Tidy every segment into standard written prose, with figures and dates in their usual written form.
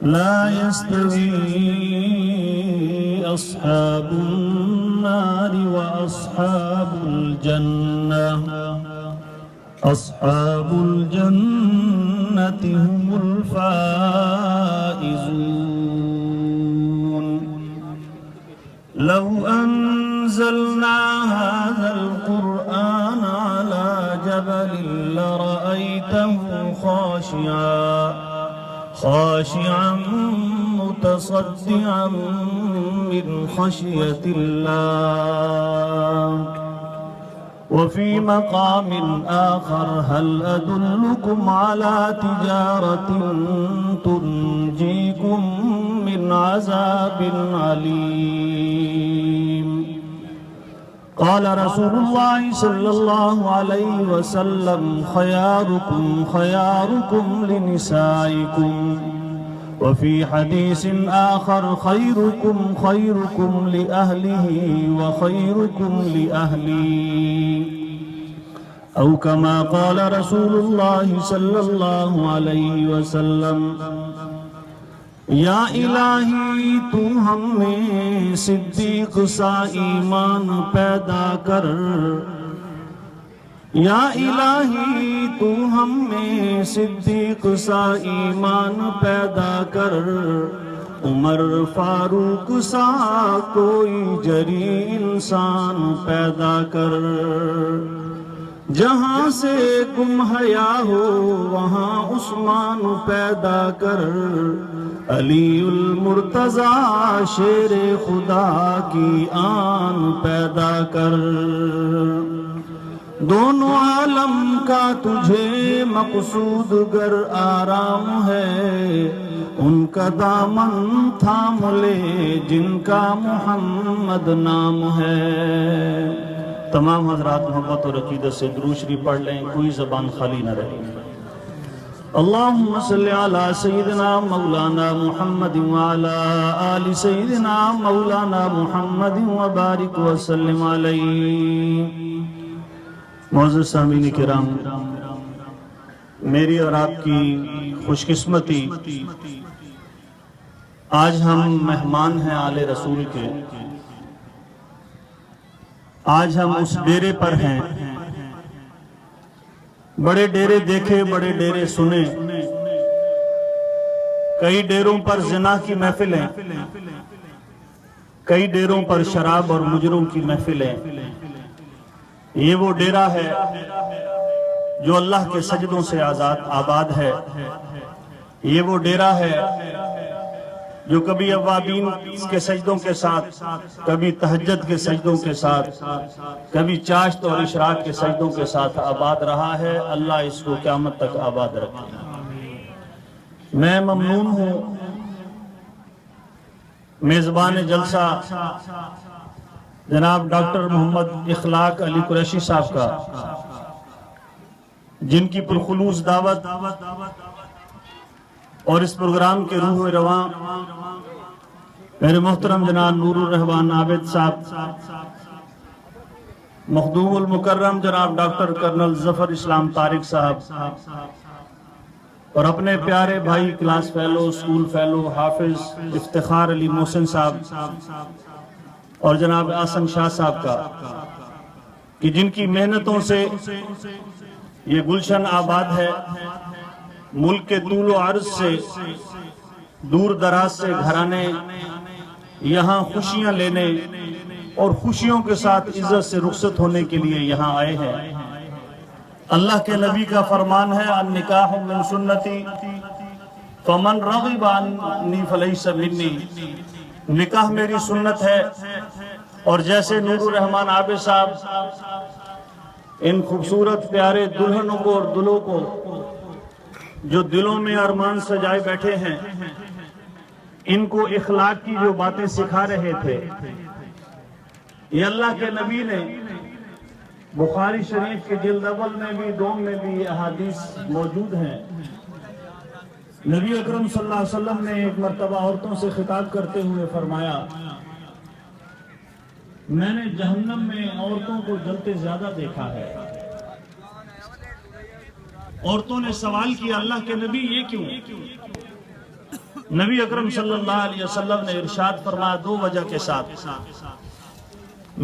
لا يستوي أصحاب النار وأصحاب الجنة أصحاب الجنة هم الفائزون لو أنزلنا هذا القرآن على جبل لرأيته خاشعا متصدعا من خشية الله. وفي مقام آخر هل أدلكم على تجارة تنجيكم من عذاب عليم. قال رسول الله صلى الله عليه وسلم خياركم خياركم لنسائكم. وفي حديث آخر خيركم خيركم لأهله وخيركم لأهلي، أو كما قال رسول الله صلى الله عليه وسلم. یا الہی تو ہم میں صدیق سا ایمان پیدا کر، یا الہی تو ہم میں صدیق سا ایمان پیدا کر، عمر فاروق سا کوئی جری انسان پیدا کر، جہاں سے گم حیا ہو وہاں عثمان پیدا کر، علی المرتضیٰ شیر خدا کی آن پیدا کر، دونوں عالم کا تجھے مقصود گر آرام ہے، ان کا دامن تھام لے جن کا محمد نام ہے۔ تمام حضرات محبت اور عقیدت سے درود شریف پڑھ لیں، کوئی زبان خالی نہ رہے۔ اللہم صلی علی سیدنا مولانا محمد وعلی آل سیدنا مولانا محمد وبارک وسلم علیہ۔ معزز سامعین کرام، میری اور آپ کی خوش قسمتی، آج ہم مہمان ہیں آل رسول کے، آج ہم اس ڈیرے پر ہیں۔ بڑے ڈیرے دیکھے، بڑے ڈیرے سنے، کئی ڈیروں پر زنا کی محفلیں، کئی ڈیروں پر شراب اور مجرم کی محفلیں۔ یہ وہ ڈیرہ ہے جو اللہ کے سجدوں سے آباد ہے، یہ وہ ڈیرہ ہے جو کبھی اوابین کے سجدوں کے ساتھ، کبھی تہجد کے سجدوں کے ساتھ، کبھی چاشت اور اشراق کے سجدوں کے ساتھ آباد رہا ہے۔ اللہ اس کو قیامت تک آباد رکھے۔ میں ممنون ہوں میزبان جلسہ جناب ڈاکٹر محمد اخلاق علی قریشی صاحب کا، جن کی پرخلوص دعوت اور اس پروگرام کے روح رواں میرے محترم جناب نور الرحمان عابد صاحب، مخدوم المکرم جناب ڈاکٹر کرنل ظفر اسلام طارق صاحب، اور اپنے پیارے بھائی کلاس فیلو، اسکول فیلو حافظ افتخار علی محسن صاحب اور جناب آسن شاہ صاحب کا، کہ جن کی محنتوں سے یہ گلشن آباد ہے۔ ملک کے طول و عرض سے، دور دراز سے گھرانے یہاں خوشیاں لینے اور خوشیوں کے ساتھ عزت سے رخصت ہونے کے لیے یہاں آئے ہیں۔ اللہ کے نبی کا فرمان ہے، النکاح من سنتی فمن رغب عنی فلیس منی، نکاح میری سنت ہے۔ اور جیسے نور الرحمان عابد صاحب ان خوبصورت پیارے دلہنوں کو اور دلوں کو جو دلوں میں ارمان سجائے بیٹھے ہیں، ان کو اخلاق کی جو باتیں سکھا رہے تھے، یہ اللہ کے نبی نے بخاری شریف کے جلد اول میں بھی، دوم میں بھی یہ احادیث موجود ہیں۔ نبی اکرم صلی اللہ علیہ وسلم نے ایک مرتبہ عورتوں سے خطاب کرتے ہوئے فرمایا، میں نے جہنم میں عورتوں کو جلتے زیادہ دیکھا ہے۔ عورتوں نے سوال کیا، اللہ کے نبی یہ کیوں؟ نبی اکرم صلی اللہ علیہ وسلم نے ارشاد فرمایا دو وجہ کے ساتھ،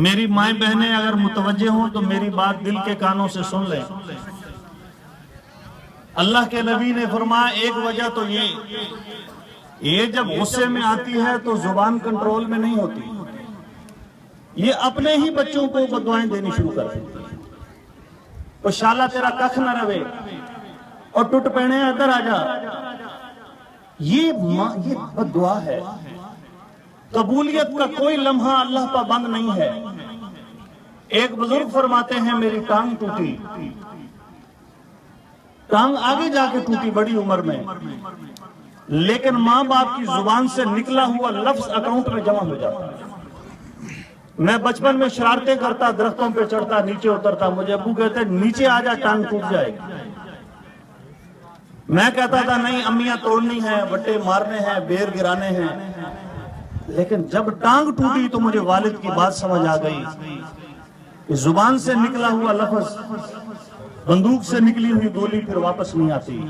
میری مائیں بہنیں اگر متوجہ ہوں تو میری بات دل کے کانوں سے سن لیں۔ اللہ کے نبی نے فرمایا ایک وجہ تو یہ جب غصے میں آتی ہے تو زبان کنٹرول میں نہیں ہوتی، یہ اپنے ہی بچوں کو بددعائیں دینی شروع کر دیتی ہے۔ تو شالا تیرا کخ نہ روے اور ٹوٹ پہنے ادھر آ جا، یہ بددعا ہے۔ قبولیت کا کوئی لمحہ اللہ پر بند نہیں ہے۔ ایک بزرگ فرماتے ہیں میری ٹانگ ٹوٹی، ٹانگ آگے جا کے ٹوٹی بڑی عمر میں، لیکن ماں باپ کی زبان سے نکلا ہوا لفظ اکاؤنٹ میں جمع ہو جاتا۔ میں بچپن میں شرارتیں کرتا، درختوں پہ چڑھتا، نیچے اترتا، مجھے ابو کہتے نیچے آ جا ٹانگ ٹوٹ جائے گی۔ میں کہتا تھا نہیں امیاں توڑنی ہے، بٹے مارنے ہیں، بیر گرانے ہیں، لیکن جب ٹانگ ٹوٹی تو مجھے والد کی بات سمجھ آ گئی کہ زبان سے نکلا ہوا لفظ، بندوق سے نکلی ہوئی گولی پھر واپس نہیں آتی۔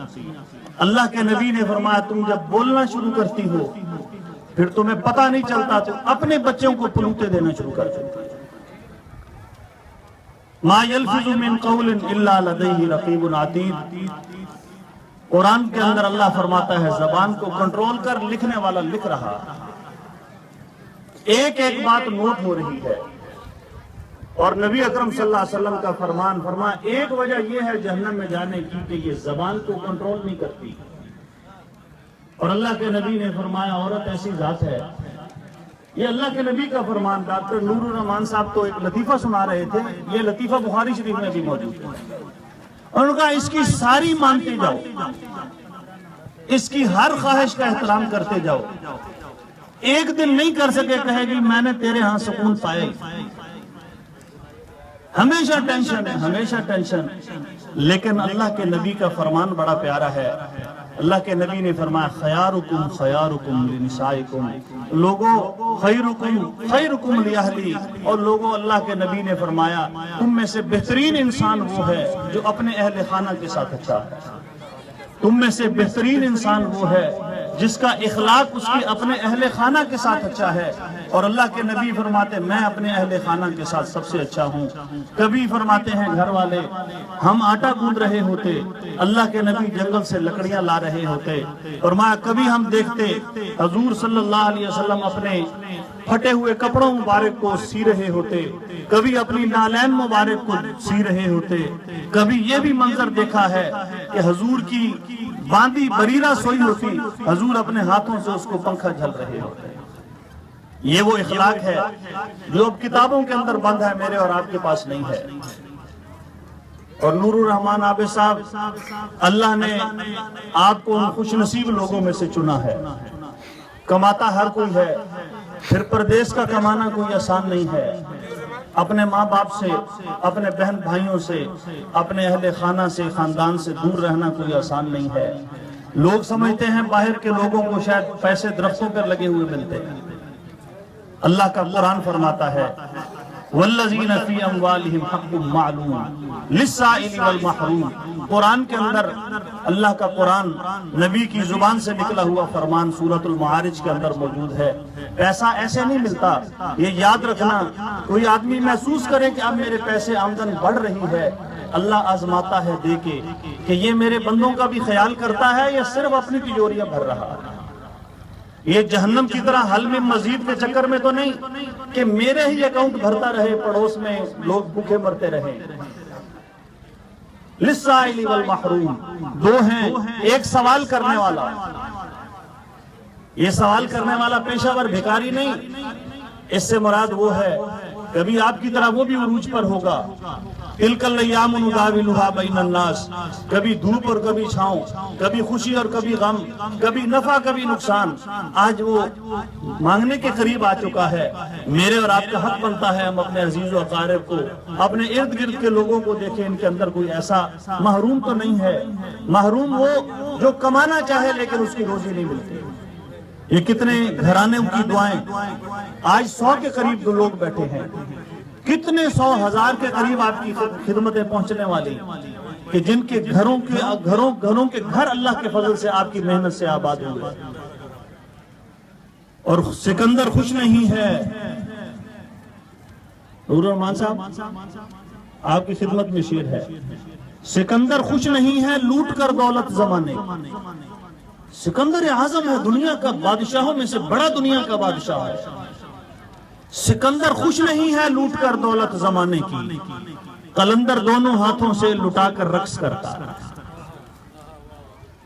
اللہ کے نبی نے فرمایا تم جب بولنا شروع کرتی ہو پھر تمہیں پتہ نہیں چلتا تو اپنے بچوں کو پلوٹے دینا شروع کر دیتی۔ ما یلفظ من قول الا لدیہ رقیب عتید، قرآن کے اندر اللہ فرماتا ہے زبان کو کنٹرول کر، لکھنے والا لکھ رہا، ایک ایک بات نوٹ ہو رہی ہے۔ اور نبی اکرم صلی اللہ علیہ وسلم کا فرمایا ایک وجہ یہ ہے جہنم میں جانے کی کہ یہ زبان کو کنٹرول نہیں کرتی۔ اور اللہ کے نبی نے فرمایا عورت ایسی ذات ہے، یہ اللہ کے نبی کا فرمان۔ ڈاکٹر نور الرحمان صاحب تو ایک لطیفہ سنا رہے تھے، یہ لطیفہ بخاری شریف میں بھی موجود ہے۔ اور ان کا اس کی ساری مانتے جاؤ، اس کی ہر خواہش کا احترام کرتے جاؤ، ایک دن نہیں کر سکے کہے گی میں نے تیرے ہاں سکون پائے۔ ہمیشہ ٹینشن ہے، ہمیشہ ٹینشن۔ لیکن اللہ کے نبی کا فرمان بڑا پیارا ہے۔ اللہ کے نبی نے فرمایا خیارکم خیارکم لنسائکم، لوگوں خیرکم خیرکم لأہلی، اور لوگوں اللہ کے نبی نے فرمایا تم میں سے بہترین انسان وہ ہے جو اپنے اہل خانہ کے ساتھ اچھا ہے۔ تم میں سے بہترین انسان وہ ہے جس کا اخلاق اس کے اپنے اہل خانہ کے ساتھ اچھا ہے۔ اور اللہ کے نبی فرماتے میں اپنے اہل خانہ کے ساتھ سب سے اچھا ہوں۔ کبھی فرماتے ہیں گھر والے ہم آٹا گوندھ رہے ہوتے، اللہ کے نبی جنگل سے لکڑیاں لا رہے ہوتے، اور کبھی ہم دیکھتے حضور صلی اللہ علیہ وسلم اپنے پھٹے ہوئے کپڑوں مبارک کو سی رہے ہوتے، کبھی اپنی نالین مبارک کو سی رہے ہوتے، کبھی یہ بھی منظر دیکھا ہے کہ حضور کی باندی بریرہ سوئی ہوتی، حضور اپنے ہاتھوں سے اس کو پنکھا جھل رہے ہوتے۔ یہ وہ اخلاق ہے جو اب کتابوں کے اندر بند ہے، میرے اور آپ کے پاس نہیں ہے۔ اور نور الرحمان عابد صاحب، اللہ نے آپ کو ان خوش نصیب لوگوں میں سے چنا ہے۔ کماتا ہر کوئی ہے، پھر پردیس کا کمانا کوئی آسان نہیں ہے۔ اپنے ماں باپ سے، اپنے بہن بھائیوں سے، اپنے اہل خانہ سے، خاندان سے دور رہنا کوئی آسان نہیں ہے۔ لوگ سمجھتے ہیں باہر کے لوگوں کو شاید پیسے درختوں پر لگے ہوئے ملتے ہیں۔ اللہ کا قرآن فرماتا ہے والذین فی اموالہم حق معلوم للسائل والمحروم۔ قرآن کے اندر اللہ کا قرآن نبی کی زبان سے نکلا ہوا فرمان سورۃ المعارج کے اندر موجود ہے۔ پیسہ ایسے نہیں ملتا، یہ یاد رکھنا۔ کوئی آدمی محسوس کرے کہ اب میرے پیسے آمدن بڑھ رہی ہے، اللہ آزماتا ہے دے کے کہ یہ میرے بندوں کا بھی خیال کرتا ہے یا صرف اپنی تجوریاں بھر رہا ہے۔ یہ جہنم کی طرح حل میں مزید کے چکر میں تو نہیں کہ میرے ہی اکاؤنٹ بھرتا رہے، پڑوس میں لوگ بھوکے مرتے رہے۔ للسائل والمحروم، دو ہیں، ایک سوال کرنے والا۔ یہ سوال کرنے والا پیشہ ور بھکاری نہیں، اس سے مراد وہ ہے کبھی آپ کی طرح وہ بھی عروج پر ہوگا۔ تلک الایام نداولها بین الناس، کبھی دھوپ اور کبھی چھاؤں، کبھی خوشی اور کبھی غم، کبھی نفع کبھی نقصان۔ آج وہ مانگنے کے قریب آ چکا ہے۔ میرے اور آپ کا حق بنتا ہے ہم اپنے عزیز و اقارب کو، اپنے ارد گرد کے لوگوں کو دیکھیں ان کے اندر کوئی ایسا محروم تو نہیں ہے۔ محروم وہ جو کمانا چاہے لیکن اس کی روزی نہیں ملتی۔ یہ کتنے گھرانوں کی دعائیں، آج 100 کے قریب جو لوگ بیٹھے ہیں، کتنے 100 ہزار کے قریب آپ کی خدمتیں پہنچنے والی کہ جن کے گھروں کے گھر اللہ کے فضل سے آپ کی محنت سے آباد ہوئے۔ اور سکندر خوش نہیں ہے. نور الرحمان صاحب آپ کی خدمت میں شعر ہے. سکندر خوش نہیں ہے لوٹ کر دولت زمانے. سکندر اعظم ہے دنیا کا بادشاہوں میں سے بڑا دنیا کا بادشاہ ہے. سکندر خوش نہیں ہے لوٹ کر دولت زمانے کی. قلندر دونوں ہاتھوں سے لٹا کر رقص کرتا.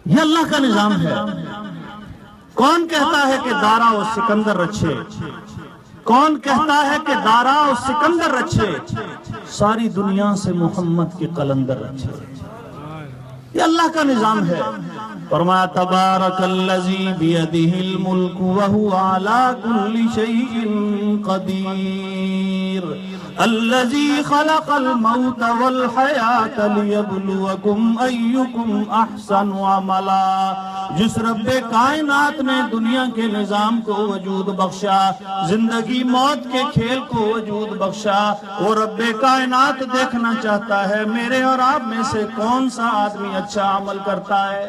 یہ اللہ کا نظام ہے. کون کہتا ہے کہ دارا و سکندر رچھے؟ کون کہتا ہے کہ دارا و سکندر رچھے؟ ساری دنیا سے محمد کے قلندر رچھے. یہ اللہ کا نظام ہے. فرمایا تبارک الذی بیدہ الملک وہو علی کل شیء قدیر الذی خلق الموت والحیات لیبلوکم ایکم احسن عملا. جس رب کائنات نے دنیا کے نظام کو وجود بخشا، زندگی موت کے کھیل کو وجود بخشا، وہ رب کائنات دیکھنا چاہتا ہے میرے اور آپ میں سے کون سا آدمی اچھا عمل کرتا ہے.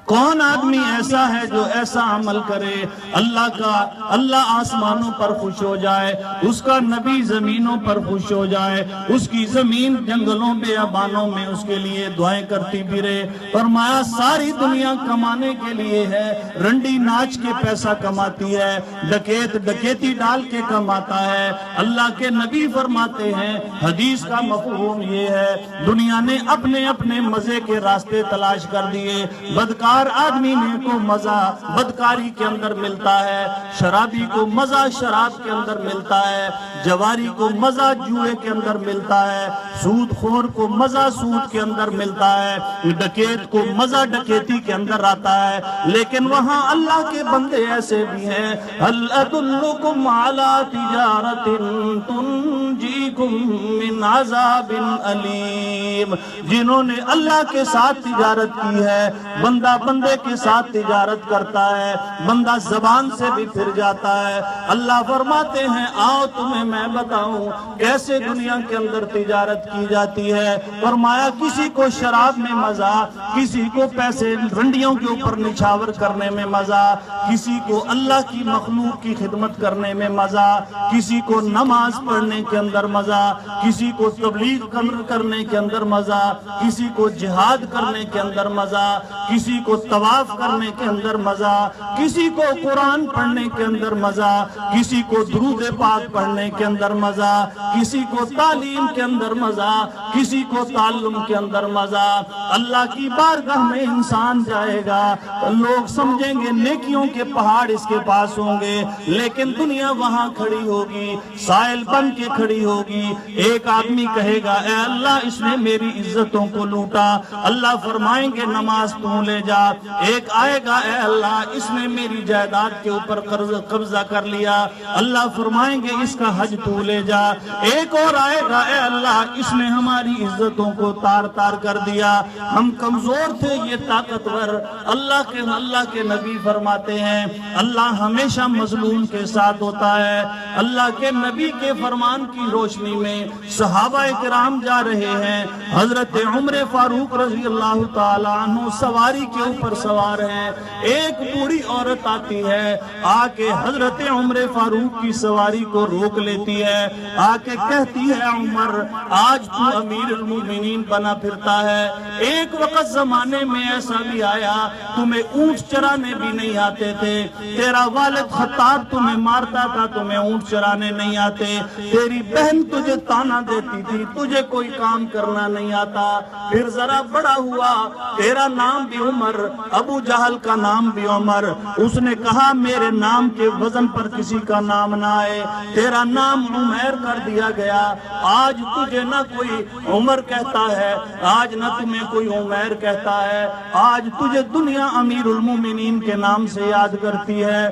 کون آدمی ایسا ہے جو ایسا عمل کرے اللہ آسمانوں پر خوش ہو جائے، اس کا نبی زمینوں پر خوش ہو جائے، اس کی زمین جنگلوں بیابانوں میں اس کے لیے دعائیں کرتی پھرے. فرمایا ساری دنیا کمانے کے لیے ہے. رنڈی ناچ کے پیسہ کماتی ہے، ڈکیت ڈکیتی ڈال کے کماتا ہے. اللہ کے نبی فرماتے ہیں حدیث کا مفہوم یہ ہے دنیا نے اپنے اپنے مزے کے راستے تلاش کر دیے. بدکار آدمی نے کو مزہ بدکاری کے اندر ملتا ہے، شرابی کو مزہ شراب کے اندر ملتا ہے، جواری کو مزہ جوئے کے اندر ملتا ہے، سود خور کو مزہ سود کے اندر ملتا ہے، ڈکیت کو مزہ ڈکیتی کے اندر آتا ہے. لیکن وہاں اللہ کے بندے ایسے بھی ہیں. هل ادلکم علی تجارت تنجیکم من عذاب علیم. جنہوں نے اللہ کے ساتھ تجارت کی ہے، بندے کے ساتھ تجارت کرتا ہے، بندہ زبان سے بھی پھر جاتا ہے. اللہ فرماتے ہیں آؤ تمہیں میں بتاؤں کیسے دنیا کے اندر تجارت کی جاتی ہے. فرمایا کسی کو شراب میں مزہ، کسی کو پیسے رنڈیوں کے اوپر نچھاور کرنے میں مزہ، کسی کو اللہ کی مخلوق کی خدمت کرنے میں مزہ، کسی کو نماز پڑھنے کے اندر مزہ، کسی کو تبلیغ کرنے کے اندر مزہ، کسی کو جہاد کرنے کے اندر مزہ، کسی کو طواف کرنے کے اندر مزہ، کسی کو قرآن پڑھنے کے اندر مزہ، کسی کو درود پاک پڑھنے کے اندر مزہ، کسی کو تعلیم کے اندر مزہ، کسی کو تعلم کے اندر مزہ. اللہ کی بارگاہ میں انسان جائے گا، لوگ سمجھیں گے نیکیوں کے پہاڑ اس کے پاس ہوں گے، لیکن دنیا وہاں کھڑی ہوگی سائل بن کے کھڑی ہوگی. ایک آدمی کہے گا اے اللہ اس نے میری عزتوں کو لوٹا. اللہ فرمائیں گے نماز تو لے جا. ایک آئے گا اے اللہ اس نے میری جائیداد کے اوپر قبضہ کر لیا. اللہ فرمائیں گے اس کا حج تو لے جا. ایک اور آئے گا اے اللہ اس نے ہماری عزتوں کو تار تار کر دیا، ہم کمزور تھے یہ طاقتور. اللہ کے نبی فرماتے ہیں اللہ ہمیشہ مظلوم کے ساتھ ہوتا ہے. اللہ کے نبی کے فرمان کی روشنی میں صحابہ کرام جا رہے ہیں. حضرت عمر فاروق رضی اللہ تعالی عنہ سواری کے اوپر سوار ہیں. ایک بوڑھی عورت آتی ہے، آ کے حضرت عمر فاروق کی سواری کو روک لیتی ہے، آ کے کہتی ہے عمر آج تو امیر المومنین بنا پھرتا ہے. ایک وقت زمانے میں ایسا بھی آیا تمہیں اونٹ چرانے بھی نہیں آتے تھے، تیرا والد خطاب تمہیں مارتا تھا، تمہیں اونٹ چرانے نہیں آتے، تیری بہن تجھے تانا دیتی تھی، تجھے کوئی کام کرنا نہیں آتا. پھر ذرا بڑا ہوا، تیرا نام بھی عمر، ابو جہل کا نام بھی عمر. اس نے کہا میرے نام کے وزن پر کسی کا نام نہ آئے، تیرا نام عمیر کر دیا گیا. آج تجھے نہ کوئی عمر کہتا ہے، آج نہ تمہیں کوئی عمیر کہتا ہے، آج تجھے دنیا امیر المومنین کے نام سے یاد کرتی ہے.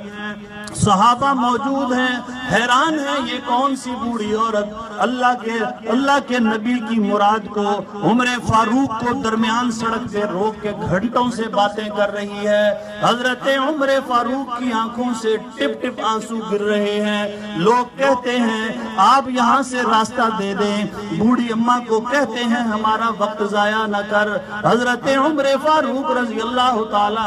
صحابہ موجود ہیں، حیران ہیں یہ کون سی بوڑھی عورت اللہ کے نبی کی مراد کو عمر فاروق کو درمیان سڑک پہ روک کے گھنٹوں سے باتیں کر رہی ہے. حضرت عمر فاروق کی آنکھوں سے ٹپ ٹپ آنسو گر رہے ہیں. لوگ کہتے ہیں آپ یہاں سے راستہ دے دیں. بوڑھی اماں کو کہتے ہیں ہمارا وقت ضائع نہ کر. حضرت عمر فاروق رضی اللہ تعالی